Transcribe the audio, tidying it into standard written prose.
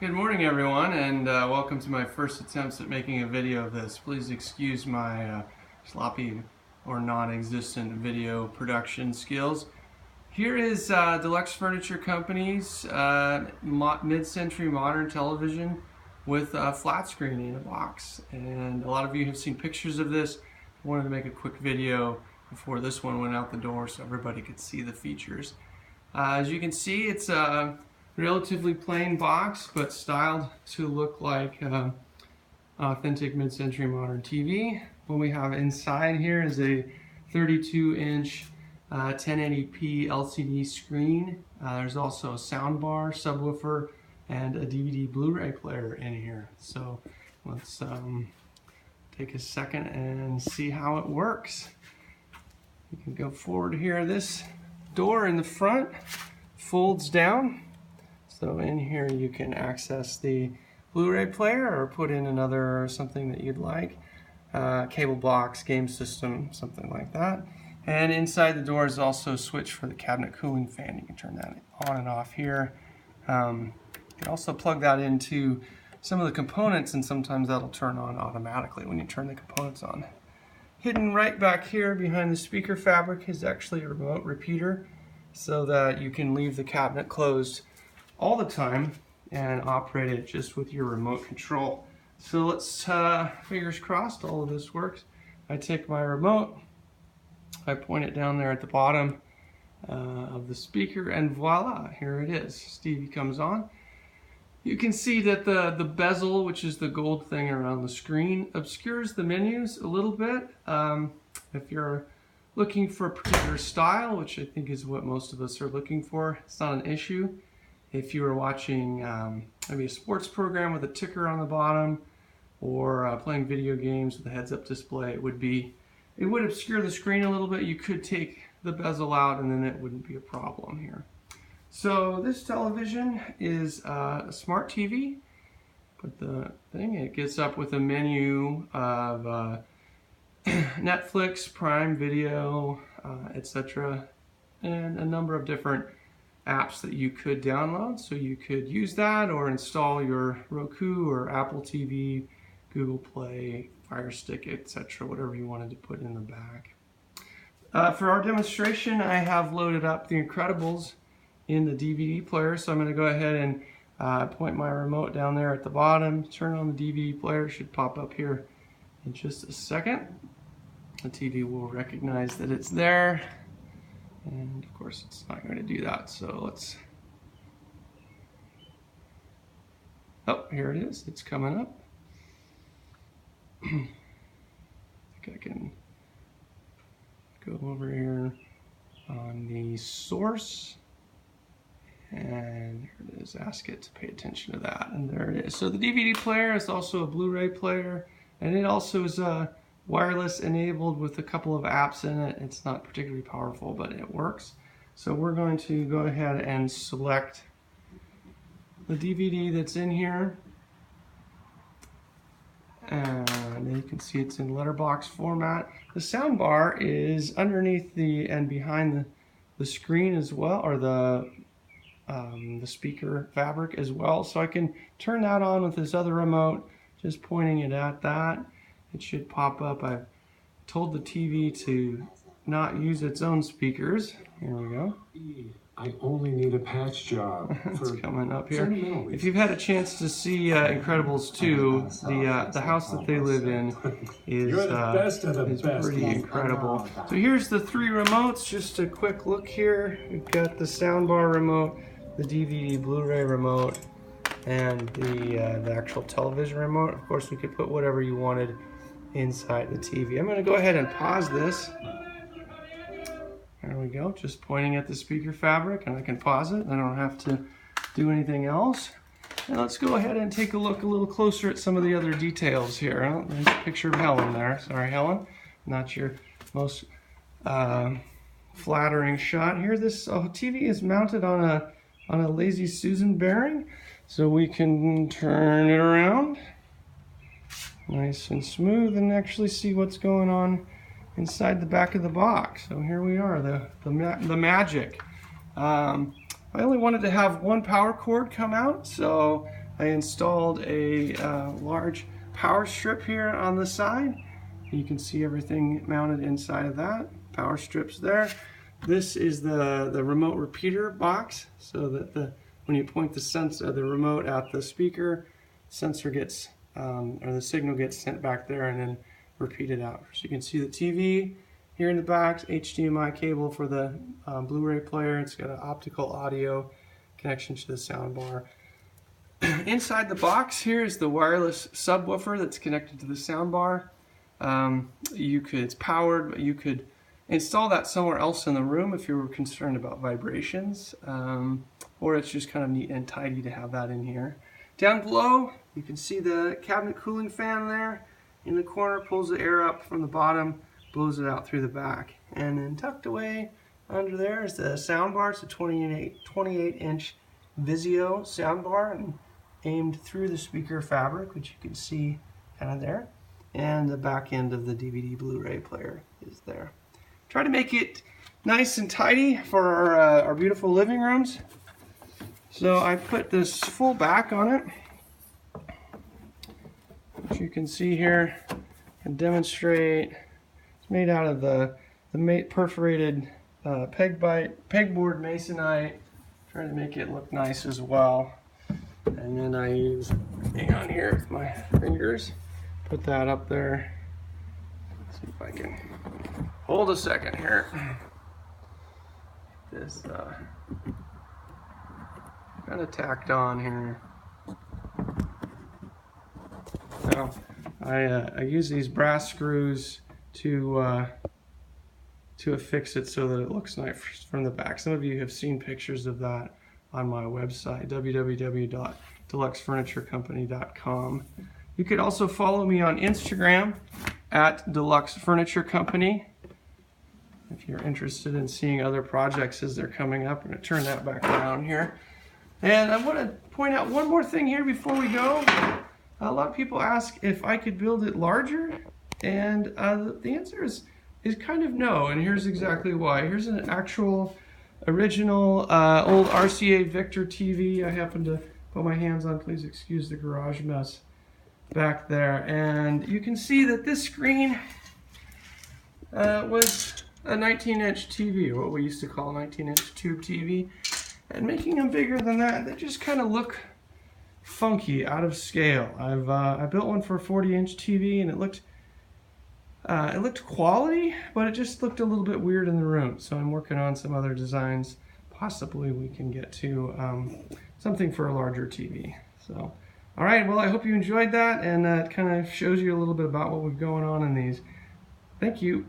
Good morning everyone, and welcome to my first attempts at making a video of this. Please excuse my sloppy or non-existent video production skills. Here is Deluxe Furniture Company's mid-century modern television with a flat screen in a box. And a lot of you have seen pictures of this. I wanted to make a quick video before this one went out the door so everybody could see the features. As you can see, it's a relatively plain box, but styled to look like authentic mid-century modern TV. What we have inside here is a 32-inch 1080p LCD screen. There's also a sound bar, subwoofer, and a DVD Blu-ray player in here. So let's take a second and see how it works. You can go forward here. This door in the front folds down. So in here you can access the Blu-ray player or put in another something that you'd like. Cable box, game system, something like that. And inside the door is also a switch for the cabinet cooling fan. You can turn that on and off here. You can also plug that into some of the components, and sometimes that'll turn on automatically when you turn the components on. Hidden right back here behind the speaker fabric is actually a remote repeater, so that you can leave the cabinet closed all the time and operate it just with your remote control. So let's, fingers crossed, all of this works. I take my remote, I point it down there at the bottom of the speaker, and voila, here it is. Stevie comes on. You can see that the bezel, which is the gold thing around the screen, obscures the menus a little bit. If you're looking for a particular style, which I think is what most of us are looking for, it's not an issue. If you were watching maybe a sports program with a ticker on the bottom, or playing video games with a heads-up display, it would obscure the screen a little bit. You could take the bezel out and then it wouldn't be a problem here. So this television is a smart TV, but the thing, it gets up with a menu of Netflix, Prime Video, etc., and a number of different apps that you could download. So you could use that or install your Roku or Apple TV, Google Play, Fire Stick, etc., whatever you wanted to put in the back. For our demonstration, I have loaded up The Incredibles in the DVD player, so I'm going to go ahead and point my remote down there at the bottom, turn on the DVD player. It should pop up here in just a second. The TV will recognize that it's there, and of course it's not going to do that, so let's, oh, here it is, it's coming up. I think I can go over here on the source, and here it is, ask it to pay attention to that, and there it is. So the DVD player is also a Blu-ray player, and it also is wireless enabled with a couple of apps in it. It's not particularly powerful, but it works. So we're going to go ahead and select the DVD that's in here, and you can see it's in letterbox format. The sound bar is underneath the and behind the screen as well, or the speaker fabric as well. So I can turn that on with this other remote, just pointing it at that. It should pop up. I've told the TV to not use its own speakers. Here we go. I only need a patch job. It's coming up here. If you've had a chance to see Incredibles 2, the house that they live in is pretty incredible. So here's the three remotes. Just a quick look here. We've got the soundbar remote, the DVD Blu-ray remote, and the actual television remote. Of course, we could put whatever you wanted inside the TV. I'm going to go ahead and pause this. There we go, just pointing at the speaker fabric, and I can pause it. I don't have to do anything else. And let's go ahead and take a look a little closer at some of the other details here. Oh, there's a picture of Helen there. Sorry, Helen, not your most flattering shot here. This TV is mounted on a Lazy Susan bearing, so we can turn it around nice and smooth and actually see what's going on inside the back of the box. So here we are, the magic. I only wanted to have one power cord come out, so I installed a large power strip here on the side. You can see everything mounted inside of that. Power strips there. This is the remote repeater box, so that when you point the remote at the speaker, sensor gets or the signal gets sent back there and then repeated out. So you can see the TV here in the back, HDMI cable for the Blu-ray player. It's got an optical audio connection to the sound bar. Inside the box here is the wireless subwoofer that's connected to the sound bar. It's powered, but you could install that somewhere else in the room if you were concerned about vibrations, or it's just kind of neat and tidy to have that in here. Down below, you can see the cabinet cooling fan there in the corner, pulls the air up from the bottom, blows it out through the back. And then tucked away under there is the sound bar. It's a 28-inch Vizio sound bar and aimed through the speaker fabric, which you can see kind of there. And the back end of the DVD Blu-ray player is there. Try to make it nice and tidy for our beautiful living rooms. So I put this full back on it, which you can see here and demonstrate. It's made out of the perforated pegboard masonite. Trying to make it look nice as well. And then I use, hang on here with my fingers, put that up there. Let's see if I can hold a second here. This kind of tacked on here. Now I use these brass screws to affix it so that it looks nice from the back. Some of you have seen pictures of that on my website, www.deluxefurniturecompany.com. You could also follow me on Instagram at Deluxe Furniture Company if you're interested in seeing other projects as they're coming up. I'm going to turn that back down here. And I want to point out one more thing here before we go. A lot of people ask if I could build it larger, and the answer is kind of no, and here's exactly why. Here's an actual original old RCA Victor TV I happened to put my hands on. Please excuse the garage mess back there. And you can see that this screen was a 19-inch TV, what we used to call a 19-inch tube TV. And making them bigger than that, they just kind of look funky, out of scale. I built one for a 40-inch TV, and it looked quality, but it just looked a little bit weird in the room. So I'm working on some other designs. Possibly we can get to something for a larger TV. So, all right, well, I hope you enjoyed that, and it kind of shows you a little bit about what we've going on in these. Thank you.